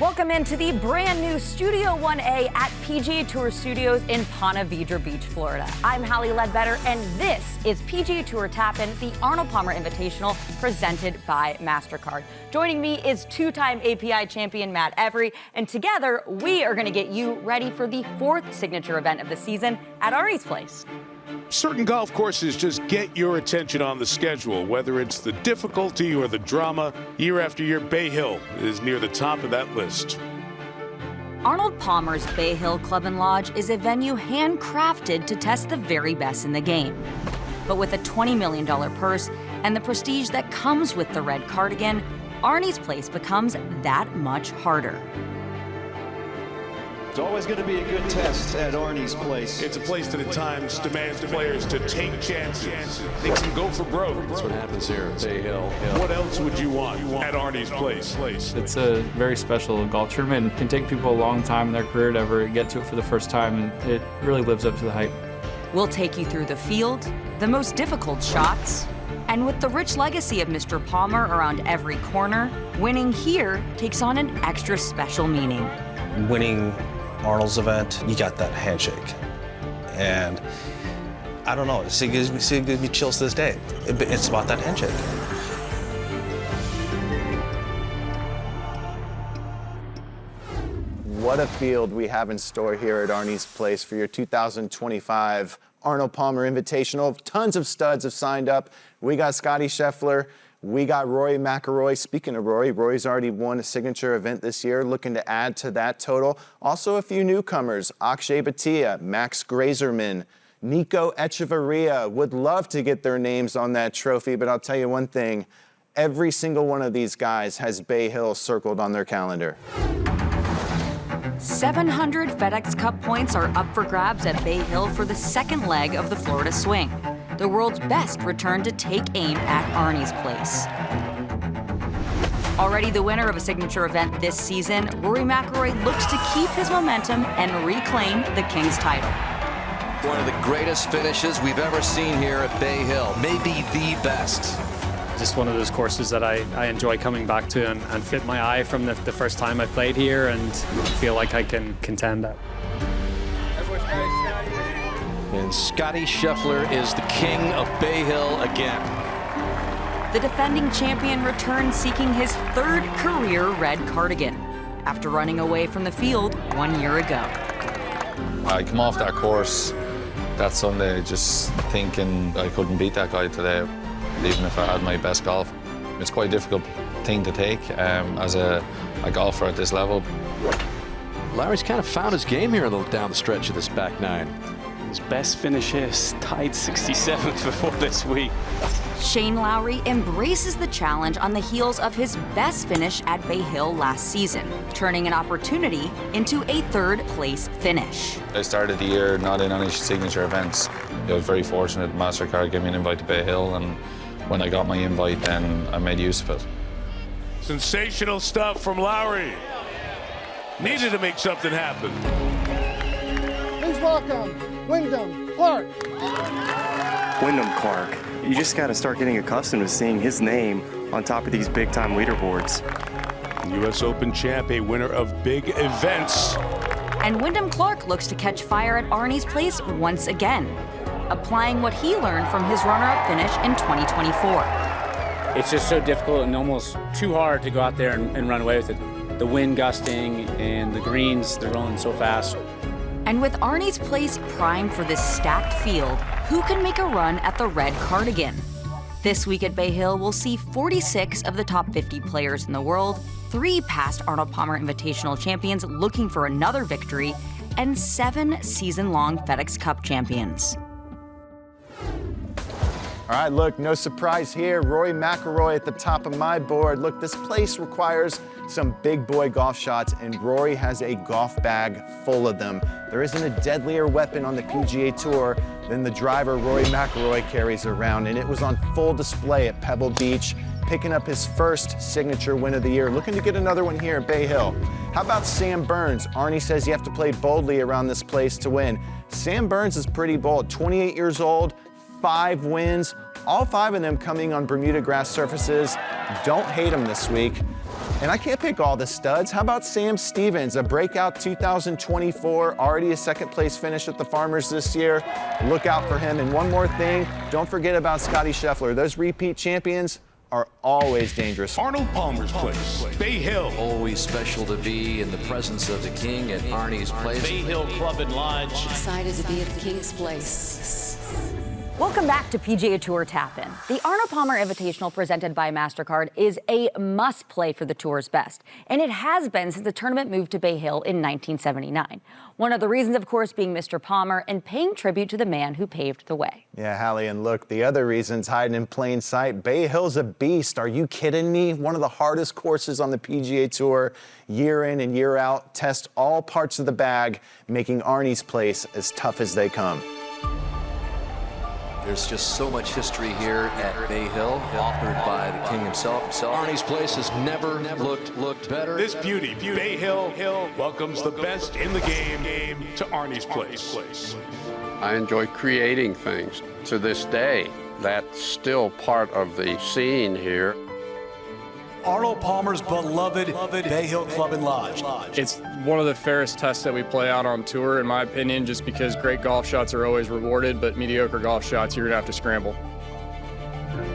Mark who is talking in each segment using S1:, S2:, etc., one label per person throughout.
S1: Welcome into the brand new Studio 1A at PGA TOUR Studios in Ponte Vedra Beach, Florida. I'm Hallie Ledbetter, and this is PGA TOUR Tap-In, the Arnold Palmer Invitational, presented by MasterCard. Joining me is two-time API champion Matt Every, and together we are going to get you ready for the fourth signature event of the season at Arnie's Place.
S2: Certain golf courses just get your attention on the schedule, whether it's the difficulty or the drama. Year after year, Bay Hill is near the top of that list.
S1: Arnold Palmer's Bay Hill Club and Lodge is a venue handcrafted to test the very best in the game. But with a $20 million purse and the prestige that comes with the red cardigan, Arnie's Place becomes that much harder.
S3: It's always going to be a good test at Arnie's Place.
S2: It's a place that at times demands players to take chances, makes them go for broke.
S3: That's what happens here at Bay Hill.
S2: What else would you want at Arnie's Place?
S4: It's a very special golf tournament. It can take people a long time in their career to ever get to it for the first time, and it really lives up to the hype.
S1: We'll take you through the field, the most difficult shots, and with the rich legacy of Mr. Palmer around every corner, winning here takes on an extra special meaning.
S5: Winning Arnold's event, you got that handshake. And I don't know, it gives me chills to this day. It's about that handshake.
S6: What a field we have in store here at Arnie's Place for your 2025 Arnold Palmer Invitational. Tons of studs have signed up. We got Scottie Scheffler. We got Rory McIlroy. Speaking of Rory, Rory's already won a signature event this year, looking to add to that total. Also a few newcomers, Akshay Bhatia, Max Grazerman, Nico Echeverria. Would love to get their names on that trophy, but I'll tell you one thing, every single one of these guys has Bay Hill circled on their calendar.
S1: 700 FedEx Cup points are up for grabs at Bay Hill for the second leg of the Florida Swing. The world's best return to take aim at Arnie's Place. Already the winner of a signature event this season, Rory McIlroy looks to keep his momentum and reclaim the King's title.
S7: One of the greatest finishes we've ever seen here at Bay Hill, maybe the best.
S8: Just one of those courses that I enjoy coming back to and fit my eye from the first time I played here and feel like I can contend that.
S7: And Scottie Scheffler is the king of Bay Hill again.
S1: The defending champion returns seeking his third career red cardigan after running away from the field 1 year ago.
S9: I come off that course that Sunday just thinking I couldn't beat that guy today, even if I had my best golf. It's quite a difficult thing to take as a golfer at this level.
S7: Larry's kind of found his game here down the stretch of this back nine.
S8: His best finish is tied 67th before this week.
S1: Shane Lowry embraces the challenge on the heels of his best finish at Bay Hill last season, turning an opportunity into a third-place finish.
S9: I started the year not in any signature events. I was very fortunate MasterCard gave me an invite to Bay Hill, and when I got my invite, then I made use of it.
S2: Sensational stuff from Lowry. Needed to make something happen.
S10: Please welcome Wyndham Clark.
S11: Wyndham Clark. You just got to start getting accustomed to seeing his name on top of these big-time leaderboards.
S2: U.S. Open champ, a winner of big events.
S1: And Wyndham Clark looks to catch fire at Arnie's Place once again, applying what he learned from his runner-up finish in 2024.
S8: It's just so difficult and almost too hard to go out there and run away with it. The wind gusting and the greens, they're rolling so fast.
S1: And with Arnie's Place primed for this stacked field, who can make a run at the red cardigan? This week at Bay Hill, we'll see 46 of the top 50 players in the world, 3 past Arnold Palmer Invitational champions looking for another victory, and 7 season-long FedEx Cup champions.
S6: All right, look, no surprise here. Rory McIlroy at the top of my board. Look, this place requires some big boy golf shots, and Rory has a golf bag full of them. There isn't a deadlier weapon on the PGA Tour than the driver Rory McIlroy carries around, and it was on full display at Pebble Beach, picking up his first signature win of the year, looking to get another one here at Bay Hill. How about Sam Burns? Arnie says you have to play boldly around this place to win. Sam Burns is pretty bold, 28 years old, 5 wins, all 5 of them coming on Bermuda grass surfaces. Don't hate him this week. And I can't pick all the studs. How about Sam Stevens, a breakout 2024, already a second place finish at the Farmers this year. Look out for him. And one more thing, don't forget about Scottie Scheffler. Those repeat champions are always dangerous.
S2: Arnold Palmer's place, Bay Hill.
S7: Always special to be in the presence of the king at Arnie's place.
S3: Bay Hill Club and Lodge.
S12: Excited to be at the King's Place.
S1: Welcome back to PGA Tour Tap-In. The Arnold Palmer Invitational presented by MasterCard is a must-play for the Tour's best, and it has been since the tournament moved to Bay Hill in 1979. One of the reasons, of course, being Mr. Palmer and paying tribute to the man who paved the way.
S6: Yeah, Hallie, and look, the other reasons hiding in plain sight. Bay Hill's a beast. Are you kidding me? One of the hardest courses on the PGA Tour, year in and year out. Test all parts of the bag, making Arnie's place as tough as they come.
S7: There's just so much history here at Bay Hill, authored by the king himself. Arnie's place has never looked better.
S2: This beauty, Bay Hill, welcomes the best in the game to Arnie's place.
S13: I enjoy creating things. To this day, that's still part of the scene here.
S3: Arnold Palmer's beloved Bay Hill Club and Lodge.
S4: It's one of the fairest tests that we play out on tour, in my opinion, just because great golf shots are always rewarded, but mediocre golf shots, you're gonna have to scramble.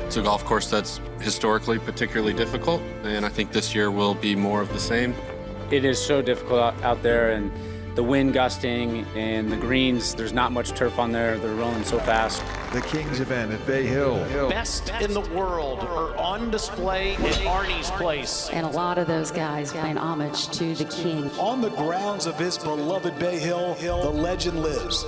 S14: It's a golf course that's historically particularly difficult, and I think this year will be more of the same.
S8: It is so difficult out there, and the wind gusting and the greens, there's not much turf on there. They're rolling so fast.
S3: The King's event at Bay Hill.
S15: Best in the world are on display at Arnie's place.
S12: And a lot of those guys paying homage to the King.
S3: On the grounds of his beloved Bay Hill, the legend lives.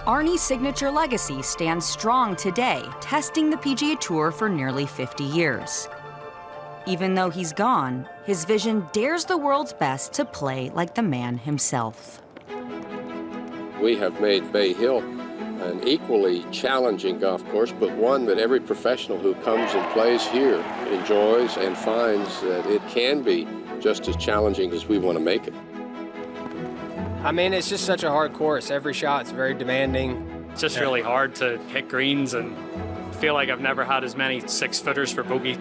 S1: Arnie's signature legacy stands strong today, testing the PGA Tour for nearly 50 years. Even though he's gone, his vision dares the world's best to play like the man himself.
S13: We have made Bay Hill an equally challenging golf course, but one that every professional who comes and plays here enjoys and finds that it can be just as challenging as we want to make it.
S16: I mean, it's just such a hard course. Every shot's very demanding.
S4: It's just really hard to hit greens, and feel like I've never had as many 6-footers for bogey.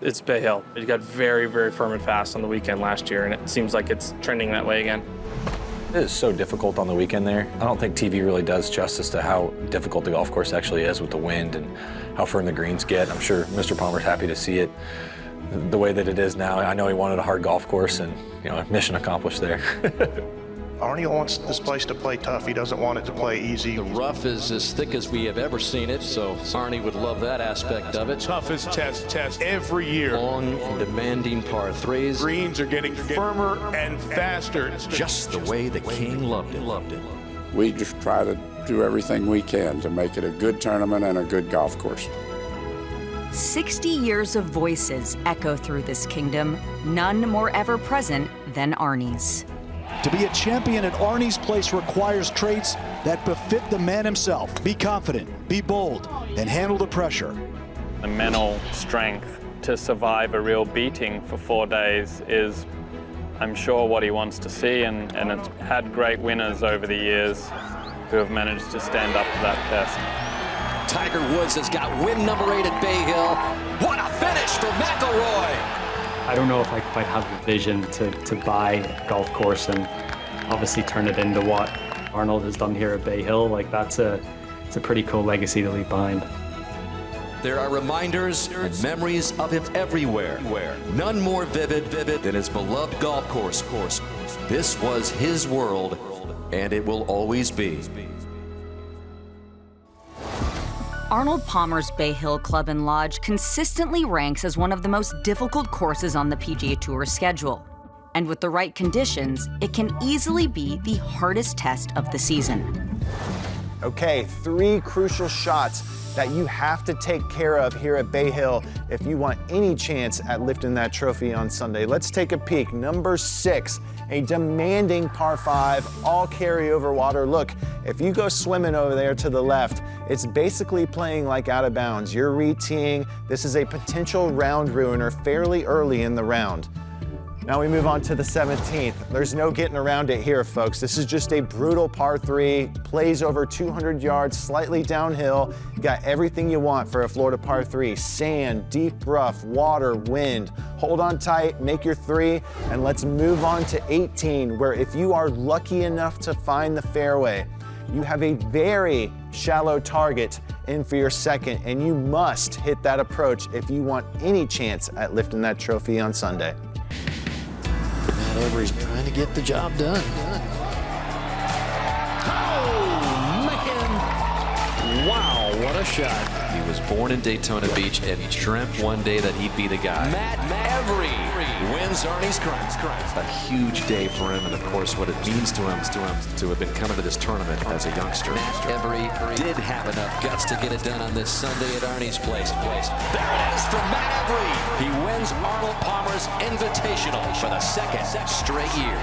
S4: It's Bay Hill. It got very, very firm and fast on the weekend last year, and it seems like it's trending that way again.
S17: It is so difficult on the weekend there. I don't think TV really does justice to how difficult the golf course actually is with the wind and how firm the greens get. I'm sure Mr. Palmer's happy to see it the way that it is now. I know he wanted a hard golf course, and mission accomplished there.
S18: Arnie wants this place to play tough. He doesn't want it to play easy.
S7: The rough is as thick as we have ever seen it, so Arnie would love that aspect of it.
S2: Toughest test every year.
S7: Long and demanding par threes.
S2: Greens are getting firmer and faster.
S7: It's just the way the king loved it.
S13: We just try to do everything we can to make it a good tournament and a good golf course.
S1: 60 years of voices echo through this kingdom, none more ever present than Arnie's.
S3: To be a champion at Arnie's place requires traits that befit the man himself. Be confident, be bold, and handle the pressure.
S4: The mental strength to survive a real beating for 4 days is, I'm sure, what he wants to see, and it's had great winners over the years who have managed to stand up to that test.
S7: Tiger Woods has got win number 8 at Bay Hill. What a finish for McIlroy!
S4: I don't know if I quite have the vision to buy a golf course and obviously turn it into what Arnold has done here at Bay Hill. It's a pretty cool legacy to leave behind.
S7: There are reminders and memories of him everywhere. None more vivid than his beloved golf course. This was his world, and it will always be.
S1: Arnold Palmer's Bay Hill Club and Lodge consistently ranks as one of the most difficult courses on the PGA Tour schedule. And with the right conditions, it can easily be the hardest test of the season.
S6: Okay, 3 crucial shots that you have to take care of here at Bay Hill if you want any chance at lifting that trophy on Sunday. Let's take a peek. Number 6, a demanding par 5, all carryover water. Look, if you go swimming over there to the left, it's basically playing like out of bounds. You're re-teeing. This is a potential round ruiner fairly early in the round. Now we move on to the 17th. There's no getting around it here, folks. This is just a brutal par 3, plays over 200 yards, slightly downhill. You got everything you want for a Florida par 3. Sand, deep rough, water, wind. Hold on tight, make your 3, and let's move on to 18, where if you are lucky enough to find the fairway, you have a very shallow target in for your 2nd, and you must hit that approach if you want any chance at lifting that trophy on Sunday.
S19: Matt Every's trying to get the job done.
S15: Oh, man. Wow, what a shot.
S7: He was born in Daytona Beach and he dreamt one day that he'd be the guy. Matt Every wins Arnie's Crimes. A huge day for him, and of course what it means to him to have been coming to this tournament as a youngster. Matt Every did have enough guts to get it done on this Sunday at Arnie's place. There it is for Matt Every. He wins Arnold Palmer's Invitational for the 2nd straight year.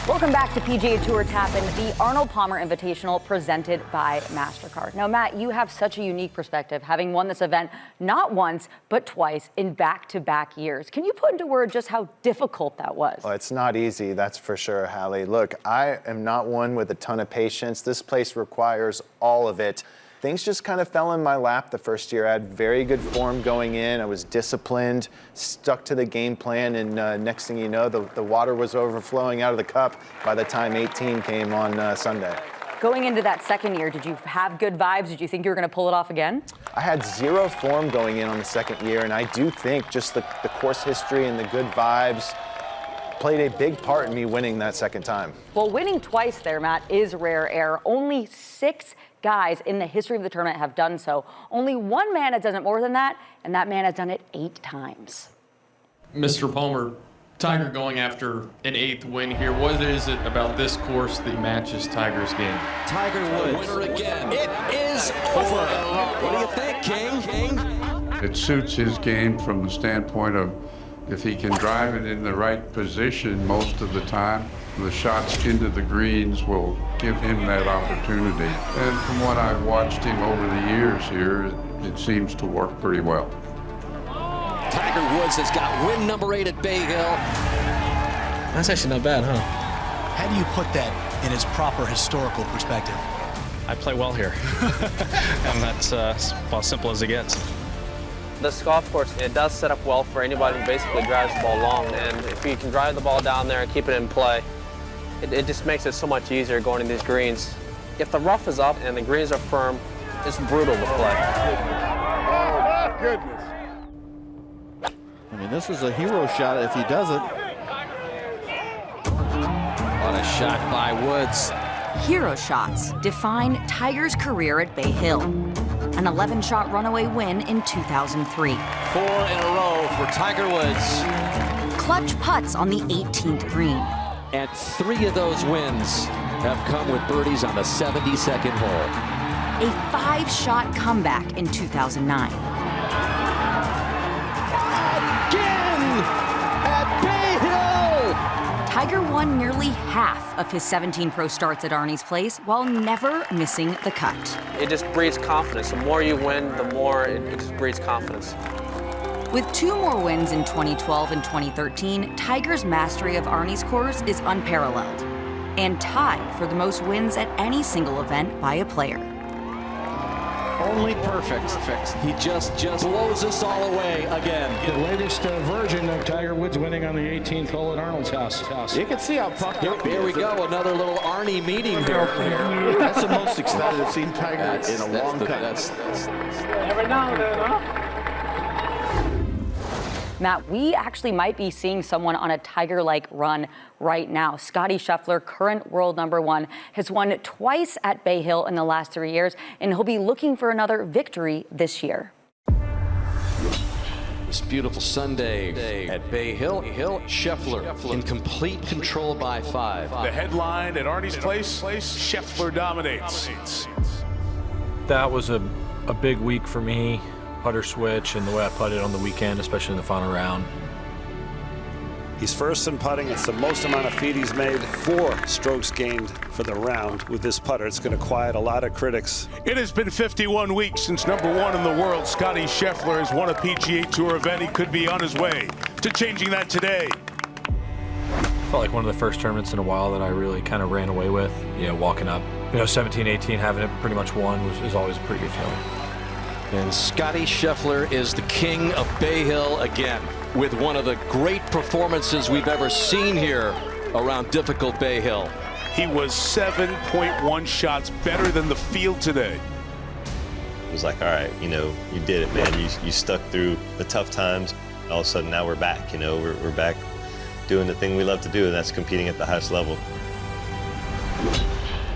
S1: Welcome back to PGA Tour Tap-In, the Arnold Palmer Invitational presented by MasterCard. Now, Matt, you have such a unique perspective, having won this event not once, but twice in back-to-back years. Can you put into words just how difficult that was?
S6: Well, it's not easy, that's for sure, Hallie. Look, I am not one with a ton of patience. This place requires all of it. Things just kind of fell in my lap the first year. I had very good form going in. I was disciplined, stuck to the game plan, and next thing you know, the water was overflowing out of the cup by the time 18 came on Sunday.
S1: Going into that 2nd year, did you have good vibes? Did you think you were going to pull it off again?
S6: I had 0 form going in on the 2nd year, and I do think just the course history and the good vibes played a big part in me winning that 2nd time.
S1: Well, winning twice there, Matt, is rare air. Only 6 guys in the history of the tournament have done so. Only one man has done it more than that, and that man has done it 8 times.
S20: Mr. Palmer, Tiger going after an 8th win here. What is it about this course that matches Tiger's game?
S7: Tiger Woods, winner again. It is over. What do you think, King?
S21: It suits his game from the standpoint of if he can drive it in the right position most of the time, the shots into the greens will give him that opportunity. And from what I've watched him over the years here, it seems to work pretty well.
S7: Tiger Woods has got win number 8 at Bay Hill.
S19: That's actually not bad, huh?
S3: How do you put that in its proper historical perspective?
S22: I play well here. And that's about simple as it gets.
S23: This golf course, it does set up well for anybody who basically drives the ball long, and if you can drive the ball down there and keep it in play, it just makes it so much easier going to these greens. If the rough is up and the greens are firm, it's brutal to play.
S10: Oh, goodness.
S19: I mean, this is a hero shot if he does it.
S7: What a shot by Woods.
S1: Hero shots define Tiger's career at Bay Hill. An 11-shot runaway win in 2003.
S7: 4 in a row for Tiger Woods.
S1: Clutch putts on the 18th green.
S7: And 3 of those wins have come with birdies on the 72nd hole.
S1: A 5-shot comeback in 2009.
S7: Again at Bay Hill!
S1: Tiger won nearly half of his 17 pro starts at Arnie's Place while never missing the cut.
S23: It just breeds confidence. The more you win, the more it just breeds confidence.
S1: With 2 more wins in 2012 and 2013, Tiger's mastery of Arnie's course is unparalleled and tied for the most wins at any single event by a player.
S22: Only perfect.
S7: He just blows us all away again.
S22: The latest version of Tiger Woods winning on the 18th hole at Arnold's house.
S15: You can see how pumped up he is.
S7: Here we go, another little Arnie meeting here.
S15: That's the most excited I've seen Tiger in a long time.
S8: Every now and then, huh?
S1: Matt, we actually might be seeing someone on a Tiger-like run right now. Scottie Scheffler, current world #1, has won twice at Bay Hill in the last 3 years, and he'll be looking for another victory this year.
S7: This beautiful Sunday at Bay Hill. Scheffler in complete control by 5.
S2: The headline at Arnie's Place, Scheffler dominates.
S17: That was a big week for me. Putter switch and the way I putted on the weekend, especially in the final round.
S5: He's first in putting. It's the most amount of feet he's made. 4 strokes gained for the round with this putter. It's going to quiet a lot of critics.
S2: It has been 51 weeks since #1 in the world, Scottie Scheffler, has won a PGA Tour event. He could be on his way to changing that today.
S17: Felt like one of the first tournaments in a while that I really kind of ran away with. You know, walking up, 17, 18, having it pretty much won is always a pretty good feeling.
S7: And Scottie Scheffler is the king of Bay Hill again, with one of the great performances we've ever seen here around difficult Bay Hill.
S2: He was 7.1 shots better than the field today.
S9: It was like, all right, you did it, man. You stuck through the tough times. And all of a sudden, now we're back. We're back doing the thing we love to do, and that's competing at the highest level.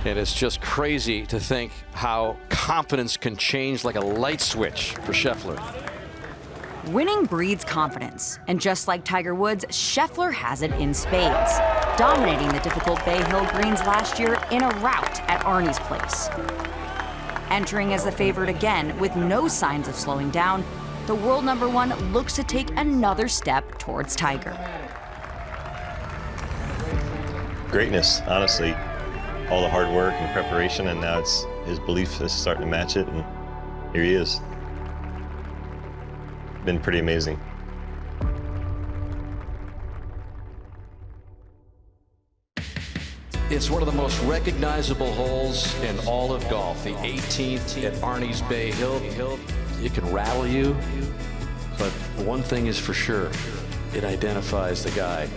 S7: And it's just crazy to think how confidence can change like a light switch for Scheffler.
S1: Winning breeds confidence, and just like Tiger Woods, Scheffler has it in spades, dominating the difficult Bay Hill greens last year in a rout at Arnie's Place. Entering as the favorite again with no signs of slowing down, the world #1 looks to take another step towards Tiger.
S9: Greatness, honestly. All the hard work and preparation, and now it's his belief is starting to match it, and here he is. Been pretty amazing.
S7: It's one of the most recognizable holes in all of golf, the 18th at Arnie's Bay Hill. It can rattle you, but one thing is for sure, it identifies the guy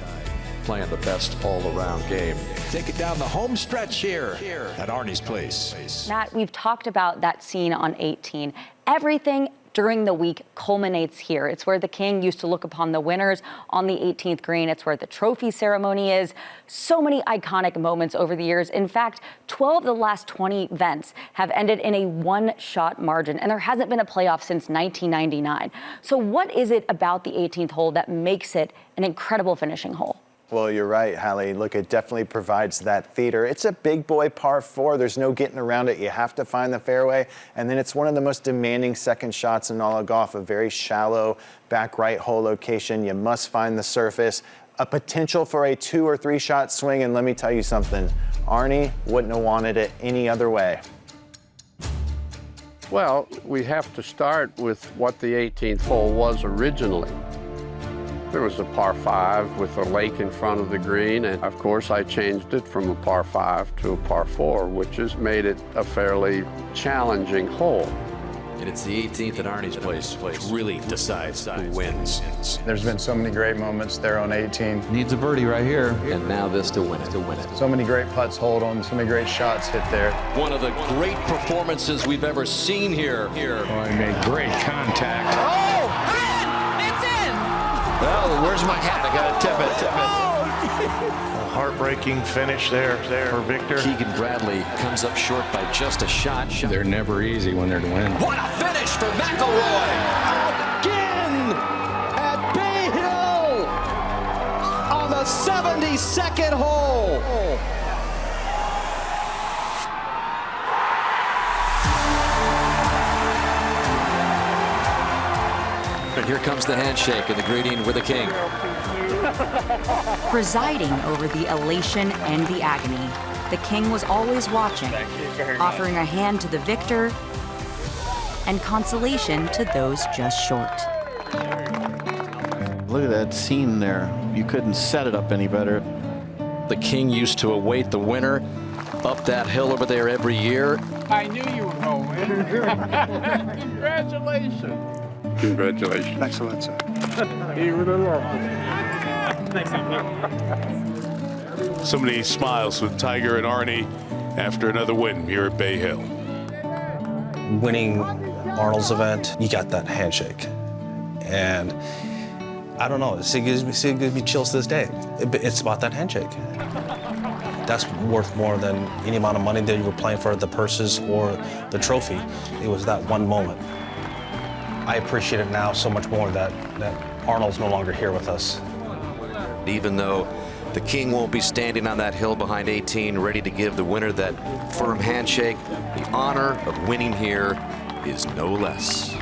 S7: playing the best all-around game.
S3: Take it down the home stretch here at Arnie's Place.
S1: Matt, we've talked about that scene on 18. Everything during the week culminates here. It's where the king used to look upon the winners on the 18th green. It's where the trophy ceremony is. So many iconic moments over the years. In fact, 12 of the last 20 events have ended in a one-shot margin, and there hasn't been a playoff since 1999. So what is it about the 18th hole that makes it an incredible finishing hole?
S6: Well, you're right, Hallie. Look, it definitely provides that theater. It's a big boy par 4. There's no getting around it. You have to find the fairway. And then it's one of the most demanding second shots in all of golf, a very shallow back right hole location. You must find the surface. A potential for a 2 or 3 shot swing. And let me tell you something, Arnie wouldn't have wanted it any other way.
S21: Well, we have to start with what the 18th hole was originally. There was a par 5 with a lake in front of the green, and of course I changed it from a par 5 to a par 4, which has made it a fairly challenging hole.
S7: And it's the 18th at Arnie's Place, which really decides who wins.
S11: There's been so many great moments there on 18.
S7: Needs a birdie right here, and now this to win it.
S11: So many great putts hold on, so many great shots hit there.
S7: One of the great performances we've ever seen here.
S19: Oh, he made great contact.
S11: Well, where's my hat? I gotta tip it.
S18: A heartbreaking finish there for Victor.
S7: Keegan Bradley comes up short by just a shot.
S19: They're never easy when they're to win.
S7: What a finish for McIlroy! Again at Bay Hill on the 72nd hole. And here comes the handshake and the greeting with the king.
S1: Presiding over the elation and the agony, the king was always watching, offering a hand to the victor and consolation to those just short.
S19: Look at that scene there. You couldn't set it up any better.
S7: The king used to await the winner up that hill over there every year.
S10: I knew you were going to win. Congratulations.
S21: Congratulations.
S18: Excellent, sir.
S10: Even a lot.
S2: So many smiles with Tiger and Arnie after another win here at Bay Hill.
S17: Winning Arnold's event, you got that handshake. And I don't know, it gives me chills to this day. It's about that handshake. That's worth more than any amount of money that you were playing for, the purses or the trophy. It was that one moment. I appreciate it now so much more that Arnold's no longer here with us.
S7: Even though the king won't be standing on that hill behind 18, ready to give the winner that firm handshake, the honor of winning here is no less.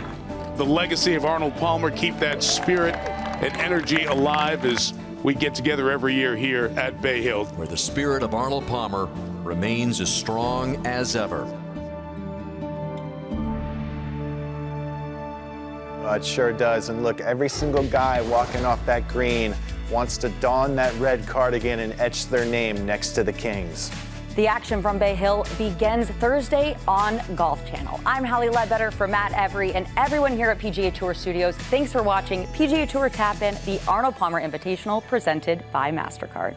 S2: The legacy of Arnold Palmer, keep that spirit and energy alive as we get together every year here at Bay Hill,
S7: where the spirit of Arnold Palmer remains as strong as ever.
S6: It sure does. And look, every single guy walking off that green wants to don that red cardigan and etch their name next to the Kings.
S1: The action from Bay Hill begins Thursday on Golf Channel. I'm Hallie Ledbetter for Matt Every and everyone here at PGA Tour Studios. Thanks for watching PGA Tour Tap-In, the Arnold Palmer Invitational presented by MasterCard.